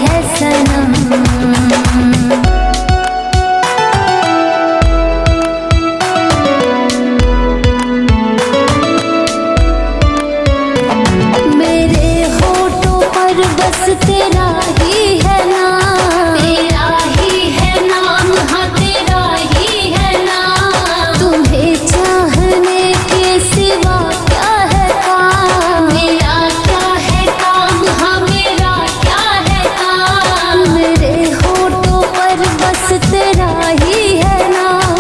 है सनम। मेरे होठों पर बस तेरा ही है नाम, तेरा ही है नाम, हाँ तेरा ही है नाम। तुम्हें चाहने के सिवा क्या है काम, मेरा क्या है काम, हाँ मेरा क्या है काम। मेरे होठों पर बस तेरा ही है नाम,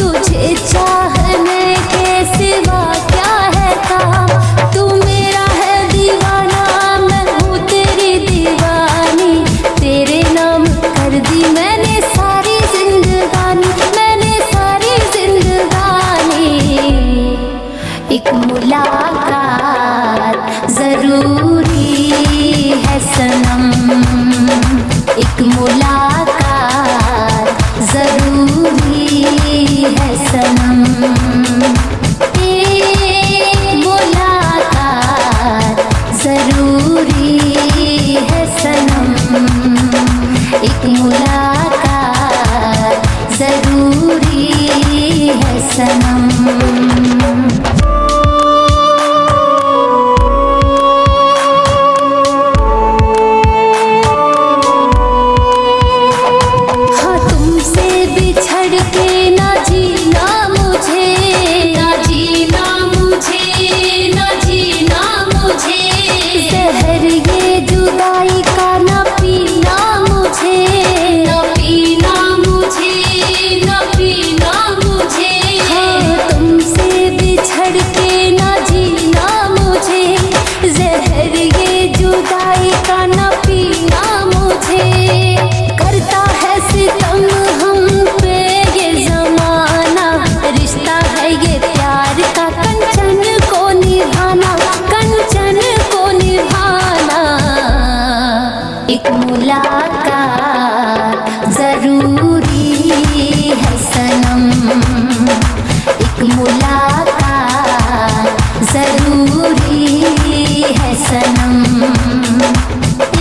तुझे चाहने के सिवा क्या है काम। तू मेरा है दीवाना, मैं हूँ तेरी दीवानी, तेरे नाम कर दी मैंने सारी जिंदगानी, मैंने सारी जिंदगानी। एक मुलाकात जरूरी है सनम, एक मुलाकात जरूरी है सनम। एक मुलाकात जरूरी है सनम, एक मुलाकात जरूरी है सनम। हाँ तुमसे बिछड़ के ना जीना मुझे, ना जीना मुझे, ना जीना मुझे। जहर ये जुदाई का ना पीना मुझे, ना पीना मुझे, ना पीना मुझे। हाँ तुमसे बिछड़ के ना जीना मुझे, जहर ये जुदाई का ना पीना मुझे। करता है सितम हम पे ये जमाना, रिश्ता है ये प्यार का कंचन को निभाना, कंचन को निभाना। एक मुलाकात जरूरी है सनम, एक मुलाकात जरूरी है सनम।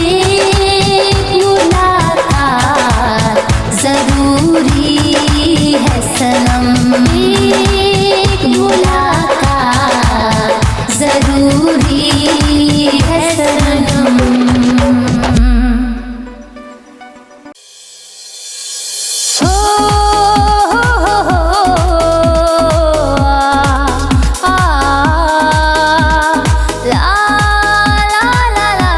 एक मुलाकात जरूरी है सनम, एक मुलाकात जरूरी है सनम। हो ला ला ला ला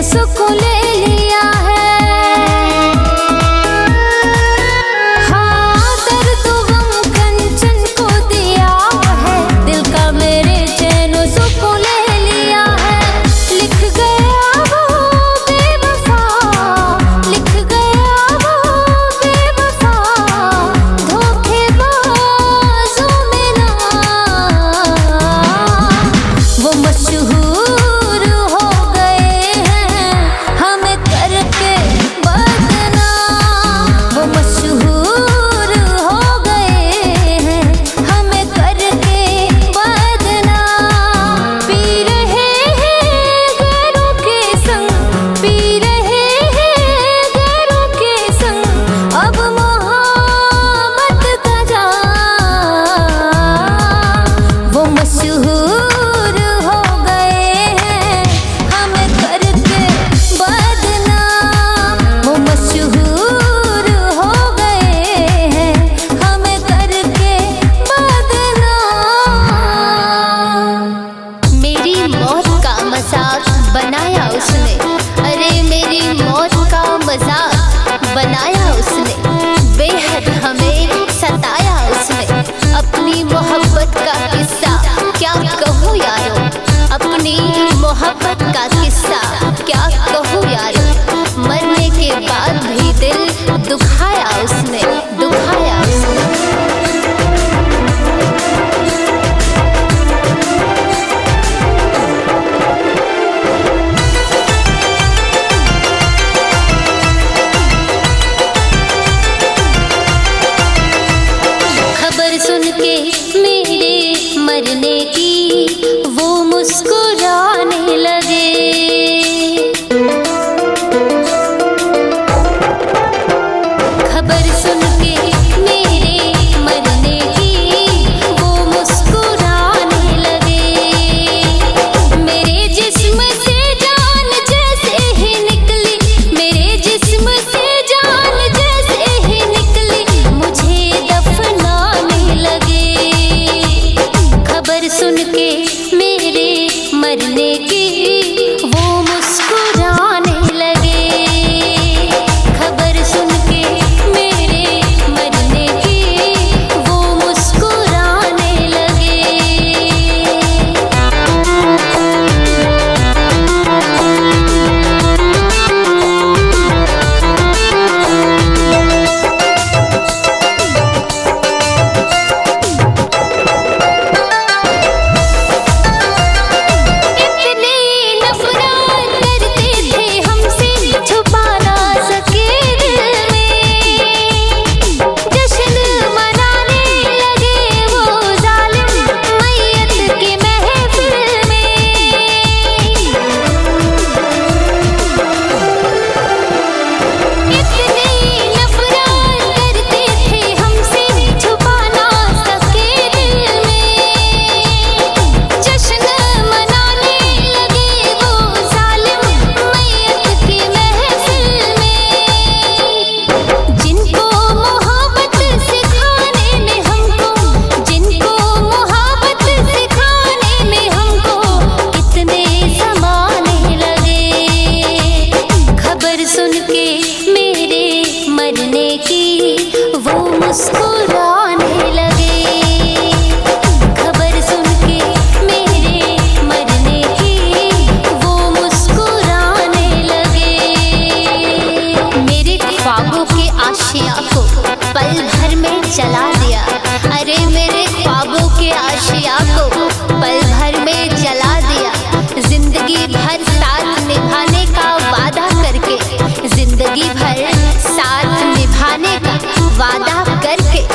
सुख ले लिया है। हाँ दर्द गम कंचन को दिया है, दिल का मेरे चैन सुख ले लिया है। लिख गया वो बेवफा, लिख गया वो बेवफा, धोखेबाजों में ना। वो मशहूर हो गए हैं हमें करके बदनाम। वो मशहूर हो गए हैं हमें करके बदनाम। पी रहे हैं गैरों के संग, पी रहे हैं गैरों के संग, अब मोहब्बत का जाम। वो मशहूर हो गए हैं हमें करके बदनाम। वो मशहूर हो गए हैं हमें करके बदनाम। मेरी मौत का मजाक बनाया उसने, अरे मेरी मौत का मजाक बनाया उसने। बेहद हमें सताया उसने, अपनी मोहब्बत का किस्सा क्या कहूँ यारो। अपनी मोहब्बत का किस्सा क्या कहूँ यारो। मरने के बाद भी दिल दुखाया उसने, दुखाया उसने। खबर सुन के मेरे मरने की वो मुस्कुराने लगे। खबर सुन के मेरे मरने की वो मुस्कुराने लगे। मेरे जिस्म से जान जैसे ही निकली, मेरे जिस्म से जान जैसे ही निकली, मुझे दफनाने लगे। खबर सुन के मेरे मरने की वो मुस्कुराने लगे। खबर सुन के मेरे मरने की वो मुस्कुराने लगे। इतने नफरत करते थे हमसे, छुपा ना सके दिल में। जश्न मनाने लगे वो जालिम मैयत की महफिल में। इतने नफरत करते थे हमसे, छुपा ना सके दिल में। जश्न मनाने लगे वो जालिम मैयत की महफिल में। जिनको मोहब्बत सिखाने में हमको, जिनको मोहब्बत सिखाने में हमको कितने ज़माने लगे। खबर सुन के मेरे मरने की वो मुस्कुराने लगे। खबर सुन के मेरे मरने की वो मुस्कुराने लगे। मेरे ख्वाबों के आशिया को पल भर में जला दिया, अरे मेरे ख्वाबों के आशिया को पल भर में जला दिया। जिंदगी भर साथ निभाने का वादा करके, जिंदगी भर साथ निभाने का वादा करके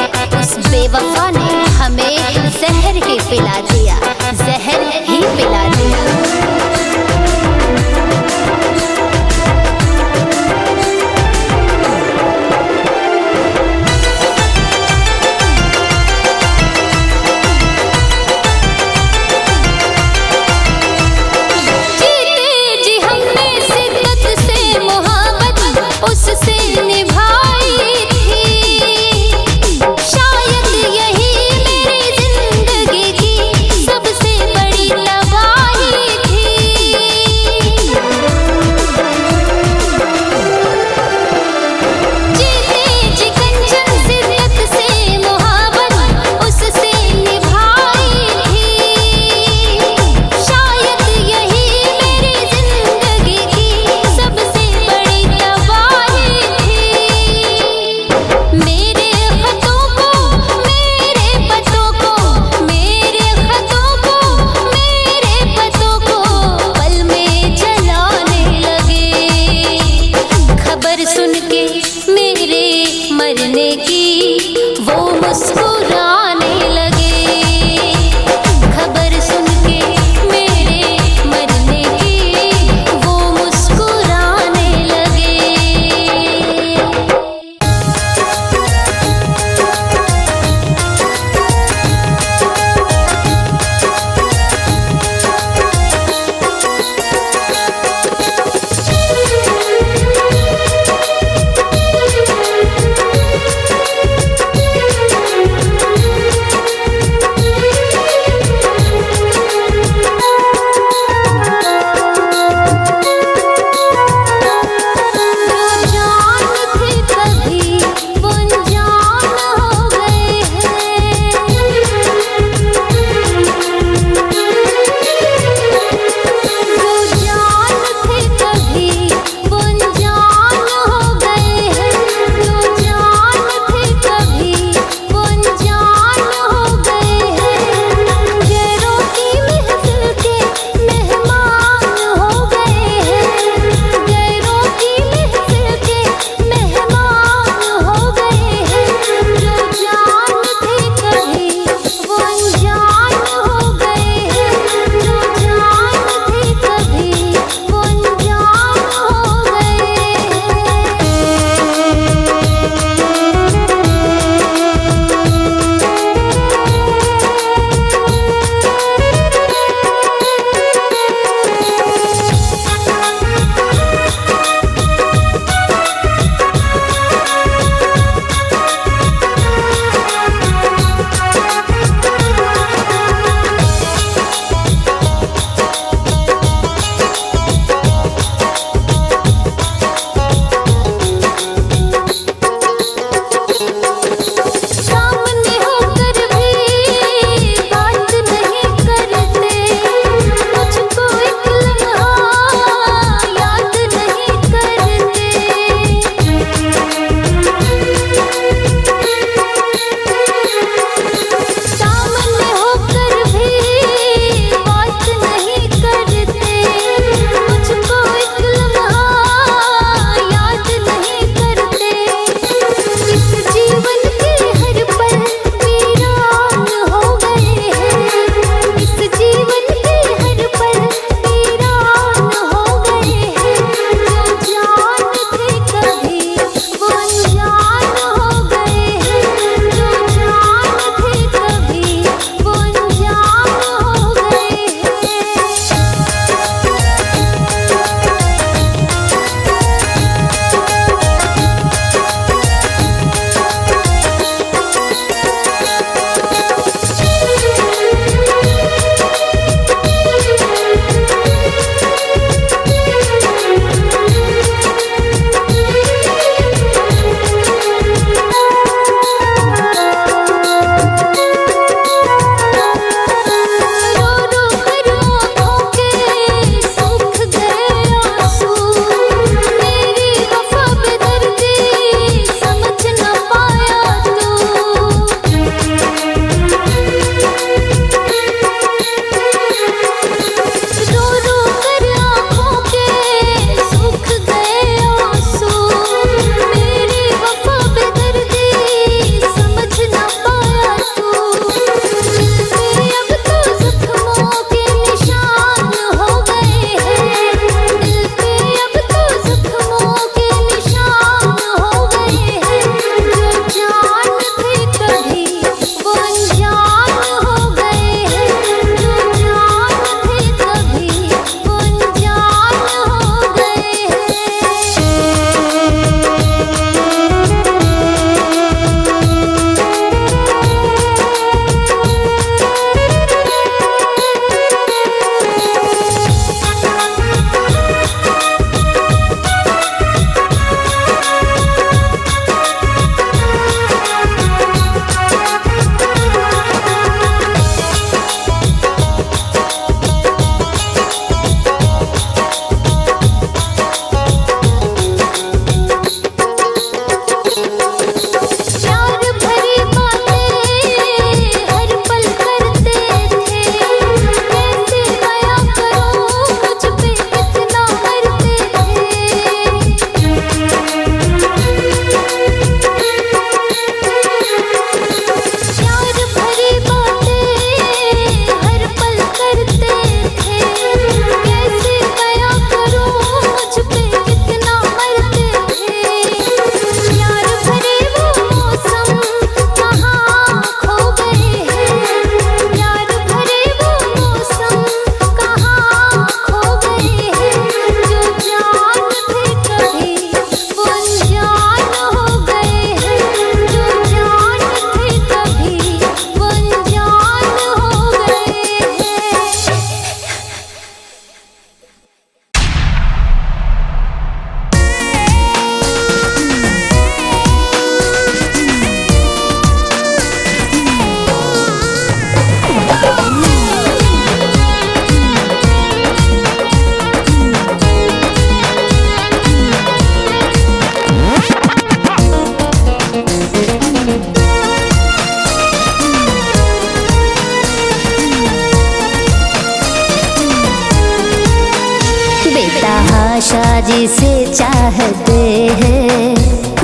जिसे चाहते हैं,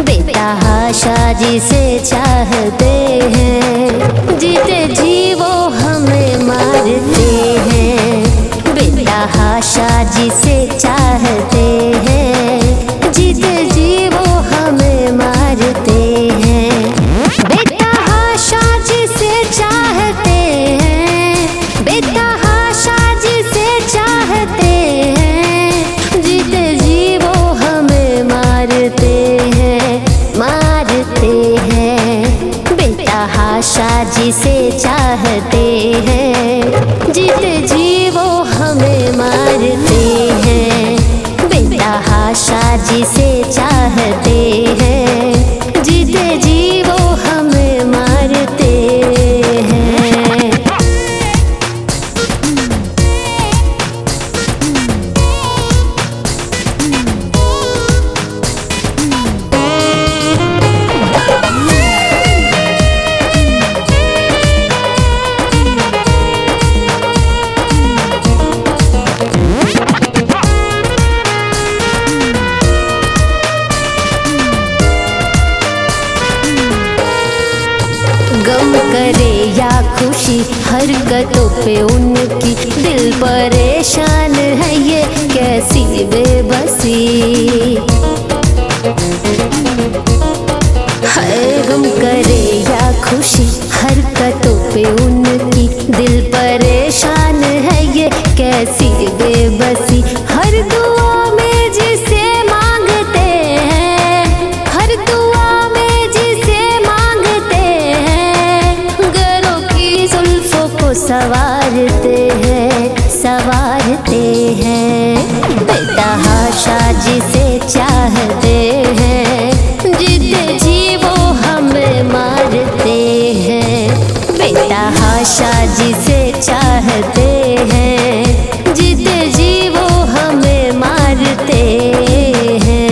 बेतहाशा जिसे चाहते हैं, जीते जी वो हमें मारते हैं। बेतहाशा जिसे चाहते हैं, जीते जी वो हमें मारते हैं। बेतहाशा जिसे चाहते हैं, बेतहाशा जिसे चाहते हैं, जीते जी वो हमें मारते हैं, मारते हैं। बेतहाशा जिसे चाहते हैं, जीते जी वो हमें मारते हैं। बेतहाशा जिसे चाहते हैं, जीते जी वो हमें मारते हैं। गम करे या खुशी हरकतों पे उनकी, दिल परेशान है ये कैसी बेबसी। है गम करे या खुशी हरकतों पे उनकी, दिल परेशान है ये कैसी बेबसी। हर दुआ में जिसे मांगते हैं, हर दुआ में जिसे मांगते हैं, गरों की जुल्फों को संवारते हैं, संवारते हैं। बेतहाशा जिसे चाहते हैं, जीते जी वो हमें मारते हैं। बेतहाशा जिसे चाहते हैं, जीते जी वो हमें मारते हैं।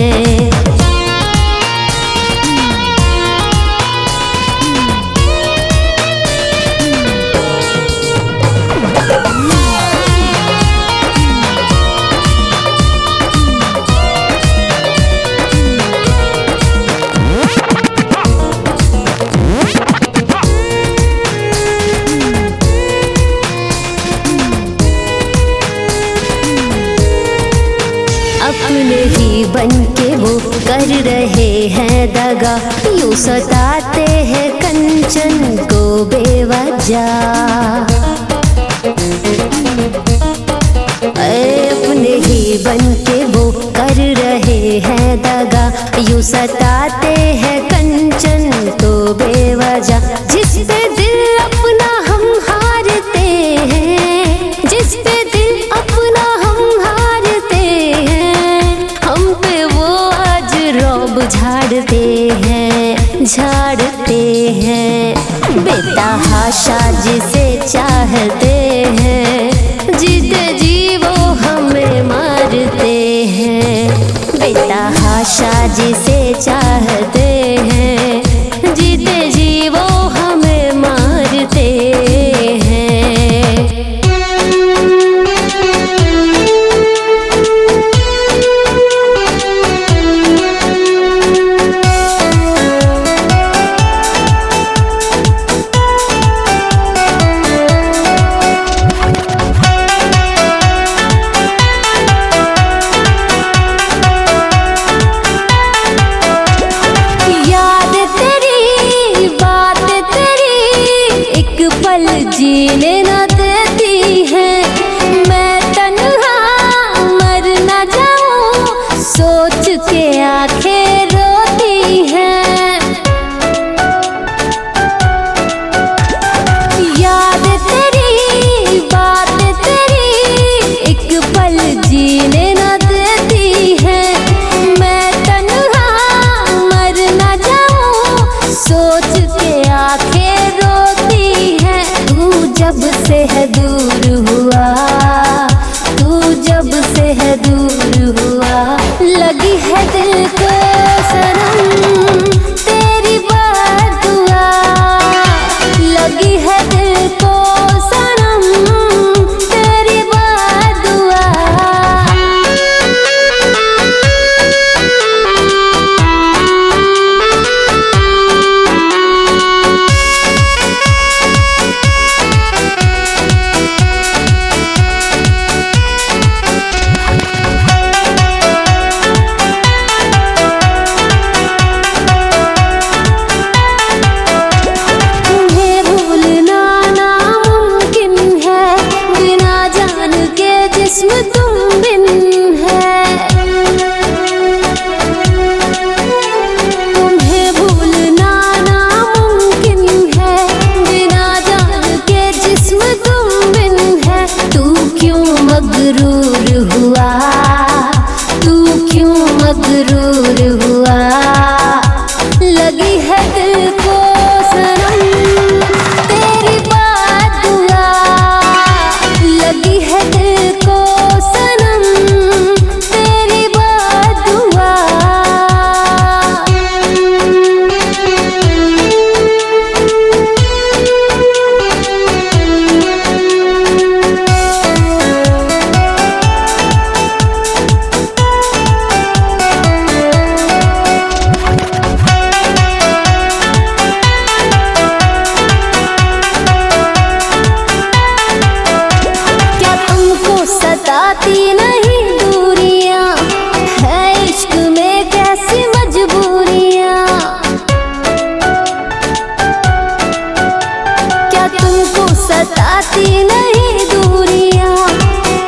अपने ही बन के वो कर रहे हैं दगा, यूं सताते हैं कंचन को बेवजह। अपने ही बन के वो कर रहे हैं दगा, यूं सताते हैं कंचन को बेवजह। जिस पे दिल अपना हम हारते हैं, जिस पे दिल अपना हम हारते हैं, हम पे वो आज रौब झाड़ते हैं, झाड़ते हैं। बेतहाशा जिसे चाहते हैं, जीते जी वो हमें मारते हैं। बेतहाशा जिसे चाहते हैं, जीते जी वो हमें मारते हैं। जीने न देती है, मैं तन्हा मर न जाऊं, सोच के आंखें रोती हैं। याद तेरी बात तेरी एक पल जीने न देती है, मैं तन्हा मर न जाऊं, सोच के आंखें रोती हैं। तू जब से है दूर हुआ, तू जब से है दूर हुआ, लगी है दिल को सनम तेरी बात दुआ, लगी है दिल को सनम तेरी बात दुआ। मगरूर हुआ। लगी है दिल को सनम तेरी बात दुआ, लगी है दिल को सनम तेरी बात दुआ। सताती नहीं दूरियां, है इश्क में कैसी मजबूरियां। क्या तुमको सताती नहीं दूरियां,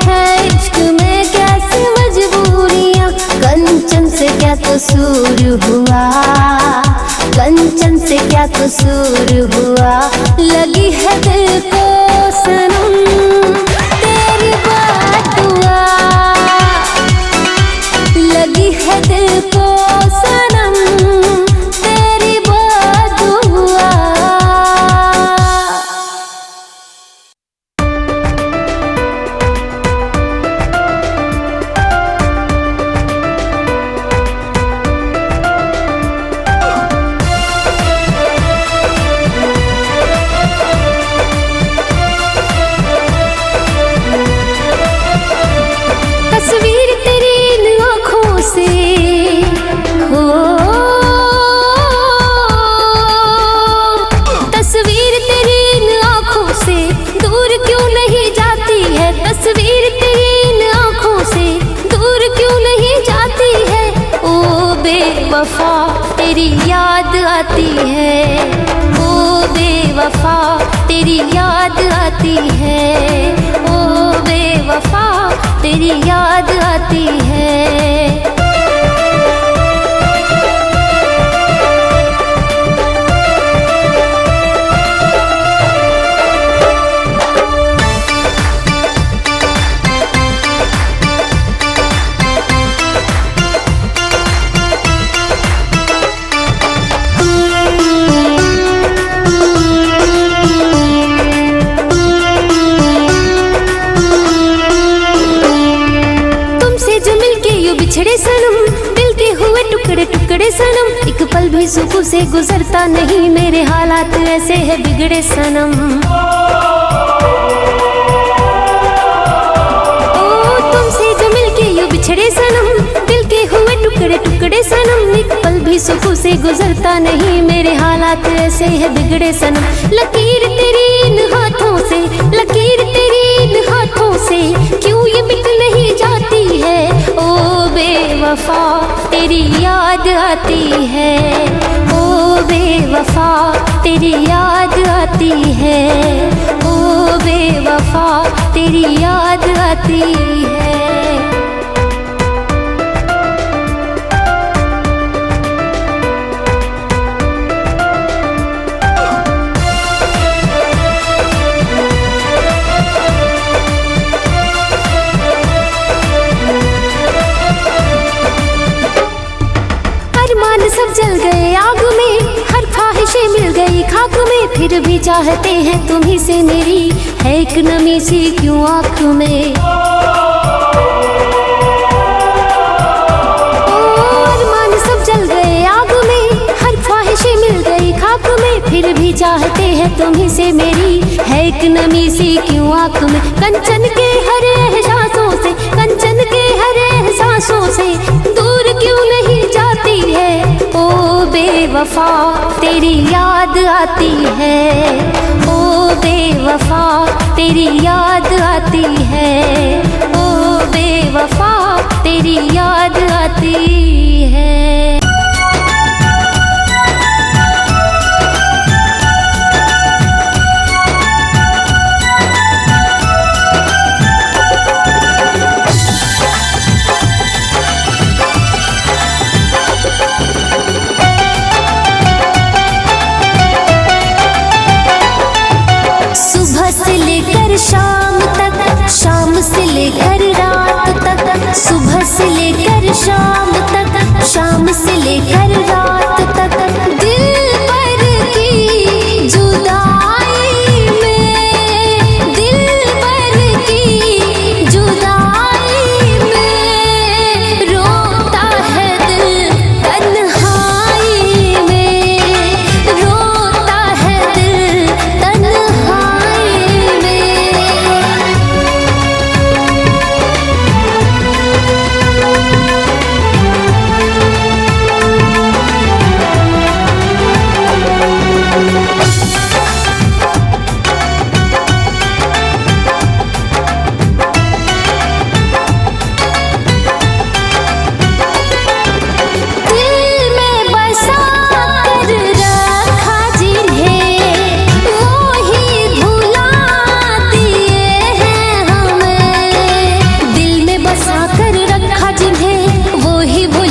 है इश्क में कैसी मजबूरियां। कंचन से क्या कसूर हुआ, कंचन से क्या कसूर हुआ। लगी है दिल को सनम तेरी बात दुआ, लगी है दिल को सनम तेरी बात दुआ। तस्वीर तेरी इन आँखों से हो, तस्वीर तेरी इन आँखों से दूर क्यों नहीं जाती है। तस्वीर तेरी इन आँखों से दूर क्यों नहीं जाती है। ओ बेवफा तेरी याद आती है, ओ बेवफा तेरी याद आती है, ओ बेवफा तेरी याद आती है। बिछड़े सनम दिल के हुए टुकड़े टुकड़े सनम, एक पल भी सुकून से गुजरता नहीं। मेरे हालात ऐसे है बिगड़े सनम। ओ तुमसे जो मिलके यूं बिछड़े सनम, दिल के हुए टुकड़े टुकड़े सनम, एक पल भी सुकून से गुजरता नहीं। मेरे हालात ऐसे है बिगड़े सनम। लकीर तेरी इन हाथों से, लकीर तेरी इन हाथों से क्यों ये मिट नहीं जाती है। ओ बेवफा तेरी याद आती है, ओ बेवफा तेरी याद आती है, ओ बेवफा तेरी याद आती है। सब जल गए आग में, हर ख्वाहिशें मिल गई खाक में, फिर भी चाहते हैं तुम्ही से मेरी है एक नमी सी क्यों आँख में। अरमान सब जल गए आग में, हर ख्वाहिशें मिल गई खाक में, फिर भी चाहते हैं तुम्ही से मेरी है एक नमी सी क्यों आँख में। कंचन के हर एहसासों से, कंचन के हर एहसासों से दूर क्यों नहीं जाती है। ओ बेवफा तेरी याद आती है, ओ बेवफा तेरी याद आती है, ओ बेवफा तेरी याद आती है। शाम से लेकर रात तक, सुबह से लेकर शाम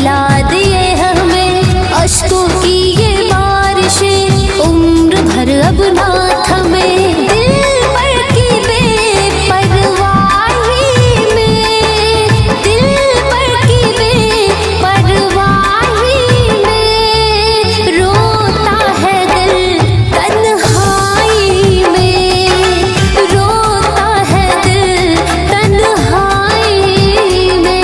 पिला दिए हमें अश्कों की ये बारिशें, उम्र भर अब ना थमे दिल पर की बेपरवाही में, दिल पर की बेपरवाही में रोता है दिल तन्हाई में, रोता है दिल तन्हाई में।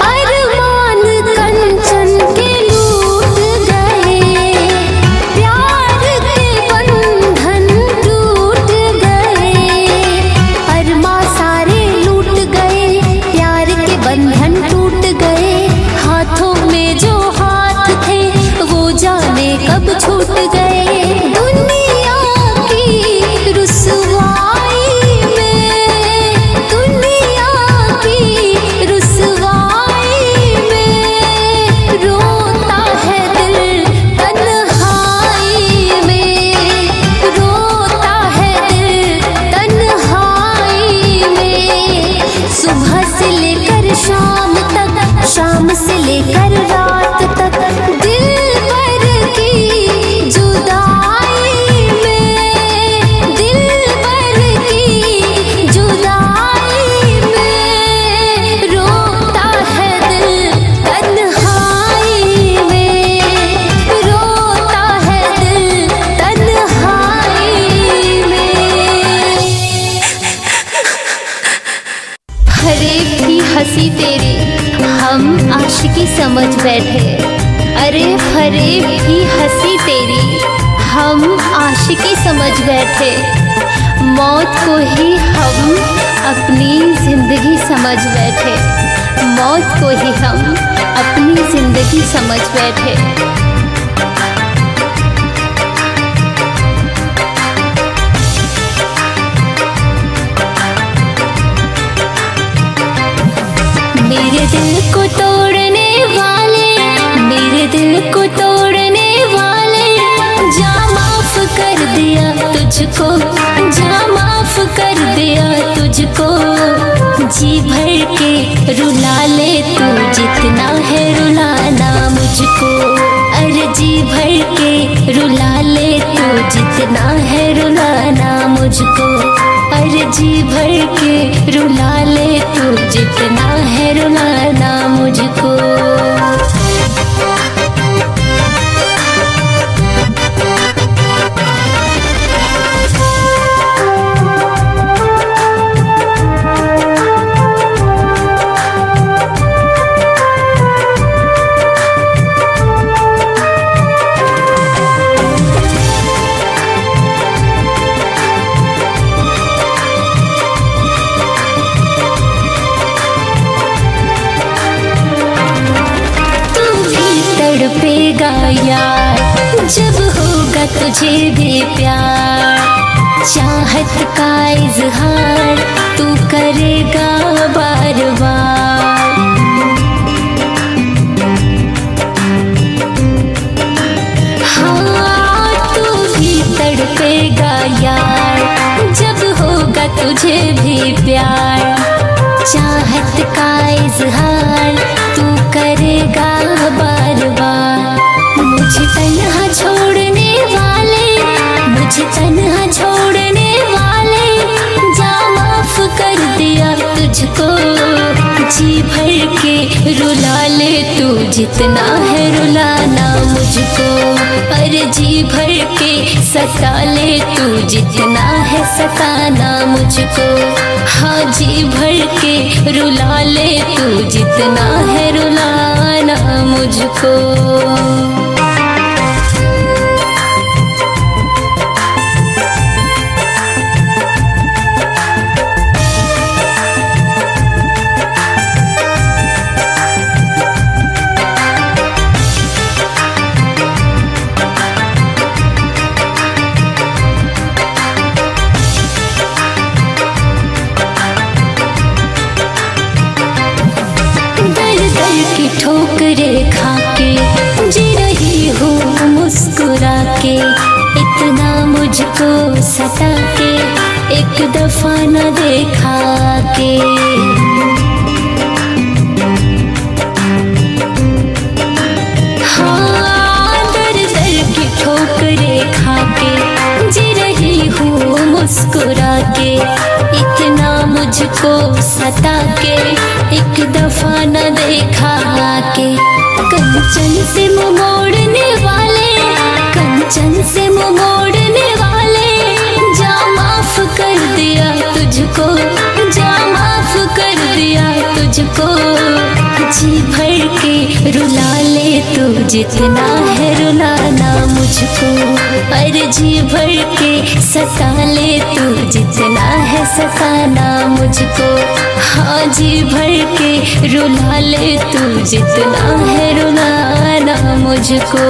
अरमान कंचन के लूट गए, प्यार के बंधन टूट गए, अरमान सारे लूट गए, प्यार के बंधन टूट गए, हाथों में जो हाथ थे वो जाने कब छूट गए। दुनिया की रुसवाई में, दुनिया की रुसवाई में रोता है दिल तन्हाई में, रोता है दिल तन्हाई में। सुबह से लेकर शाम तक, शाम से लेकर रात तक दिल भर की जुदाई में, दिल भर की जुदाई में रोता है दिल तन्हाई में, रोता है दिल तन्हाई में। फरेब की हंसी तेरी हम आशिकी समझ बैठे, अरे फरेब की हंसी तेरी हम आशिकी समझ बैठे, मौत को ही हम अपनी जिंदगी समझ बैठे, मौत को ही हम अपनी जिंदगी समझ बैठे। मेरे दिल को तोड़ने वाले, मेरे दिल को तोड़ने वाले, जा माफ कर दिया तुझको, जा माफ कर दिया तुझको, जी भर के रुला ले तू जितना है रुलाना मुझको, अरे जी भर के रुला ले तू जितना है रुलाना मुझको, अरे जी भर के रुला ले तू जितना है रुलाना मुझको। तड़पेगा यार जब होगा तुझे भी प्यार, चाहत का इजहार तू करेगा बार बार। हाँ तू भी तड़पेगा यार जब होगा तुझे भी प्यार, चाहत का इजहार तू करेगा बार बार। मुझे तन्हा छोड़ने वाले, मुझे तन्हा छोड़ने वाले, जा माफ कर दिया तुझको, जी भर के रुला ले तू जितना है रुलाना मुझको, अरे जी भर के सता ले तू जितना है सताना मुझको, हाँ जी भर के रुला ले तू जितना है रुलाना मुझको। ठोकरे खाके जी रही हूँ मुस्कुरा के, इतना मुझको सता के एक दफा न देखा के। हाँ, दर दर की ठोकरे खाके जी रही हूँ मुस्कुरा के, इतना मुझको सता के एक दफा न देखा के। कंचन से मुँह मोड़ने वाले, कंचन से मुँह मोड़ने वाले, जा माफ कर दिया तुझको, जा माफ कर दिया तुझको। जी भर के रुला ले तू जितना है रुलाना मुझको, अरे जी भर के सता ले तू जितना है सताना मुझको। हाँ, जी भर के रुला ले तू जितना है रुलाना मुझको।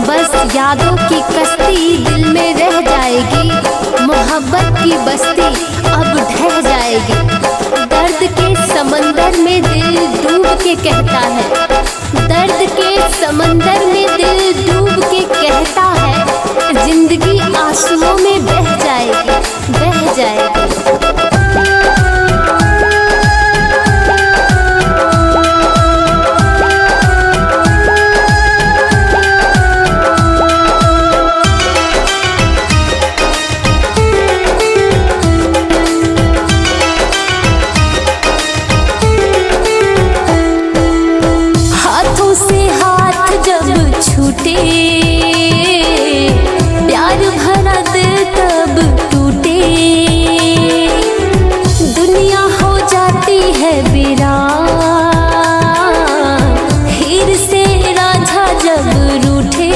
बस यादों की कश्ती दिल में रह जाएगी, मोहब्बत की बस्ती अब ढह जाएगी। दर्द के समंदर में दिल डूब के कहता है, दर्द के समंदर में दिल डूब के कहता है, जिंदगी आंसुओं में बह जाएगी, बह जाएगी। प्यार भरा दिल तब टूटे, दुनिया हो जाती है वीरान, हीर से रांझा जब रूठे।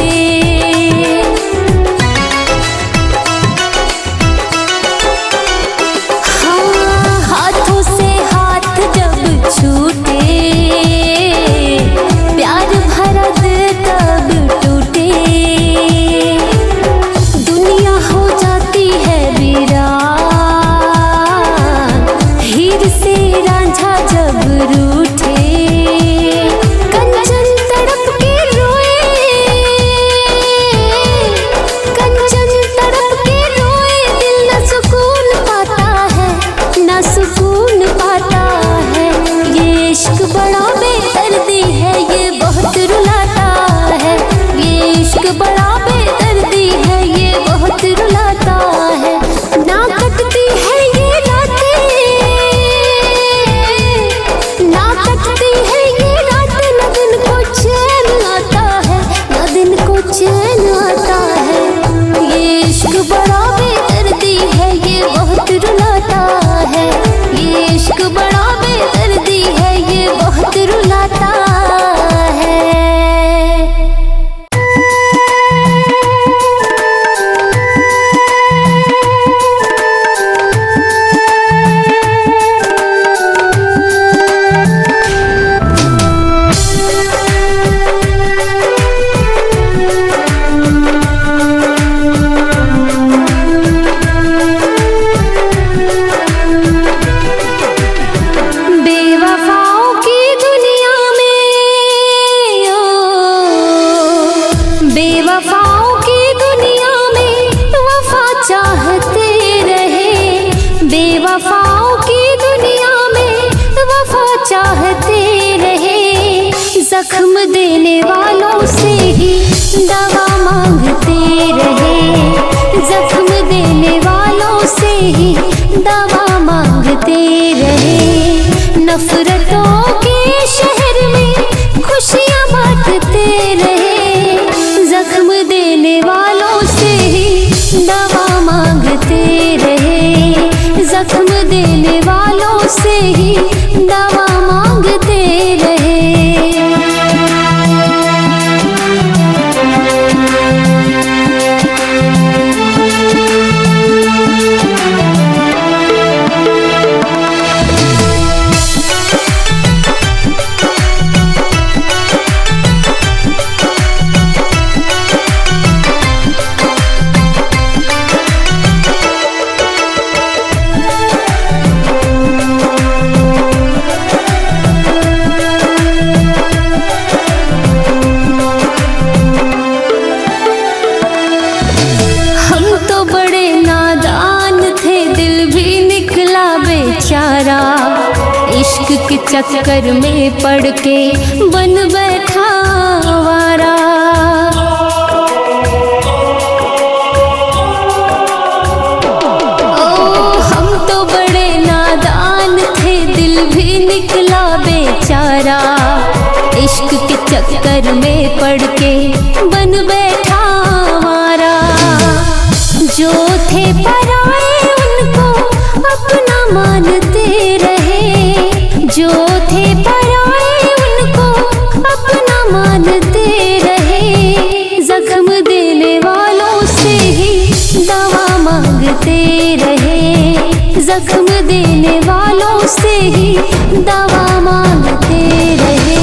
हाँ, हाथों से हाथ जब छूटे, प्यार भरा दिल तब टूटे, बेवफाओं की दुनिया में वफा चाहते रहे, जख्म देने वालों से ही दवा मांगते रहे, जख्म देने वालों से ही दवा मांगते रहे। नफरतों के शहर में खुशियां बांटते रहे, जख्म देने वालों से ही दवा मांगते रहे, जख्म देने वालों से ही दवा मांगते रहे। इश्क के चक्कर में पड़ के बन बैठा आवारा, ओ हम तो बड़े नादान थे, दिल भी निकला बेचारा। इश्क के चक्कर में पड़ के बन बैठा आवारा, जो थे पराए उनको अपना मानते रहे, जो थे पराए उनको अपना मानते रहे, जख्म देने वालों से ही दवा मांगते रहे, जख्म देने वालों से ही दवा मांगते रहे।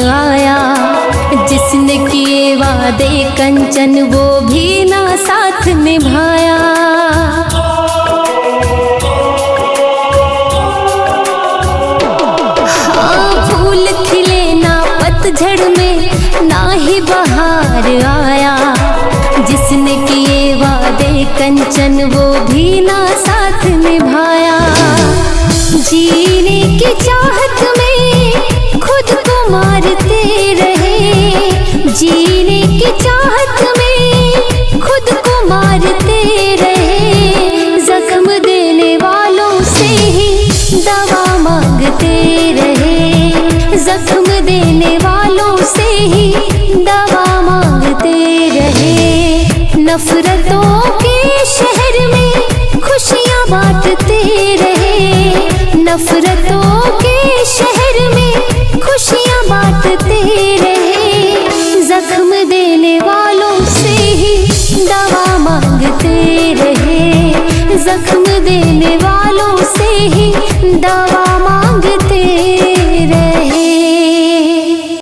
आया जिसने किए वादे कंचन, वो भी ना साथ निभाया। हाँ, फूल खिले ना पतझड़ में, ना ही बहार आया। जिसने किए वादे कंचन, वो भी ना साथ निभाया। जीने की चाहत में खुद को मारते रहे, जीने की चाहत में खुद को मारते रहे। जख्म देने वालों से ही दवा मांगते रहे, जख्म देने वालों से ही दवा मांगते रहे। नफरतों के शहर में खुशियां बांटते रहे, नफरतों के शहर में खुशियां बांटते रहे। जख्म देने वालों से ही दवा मांगते रहे, जख्म देने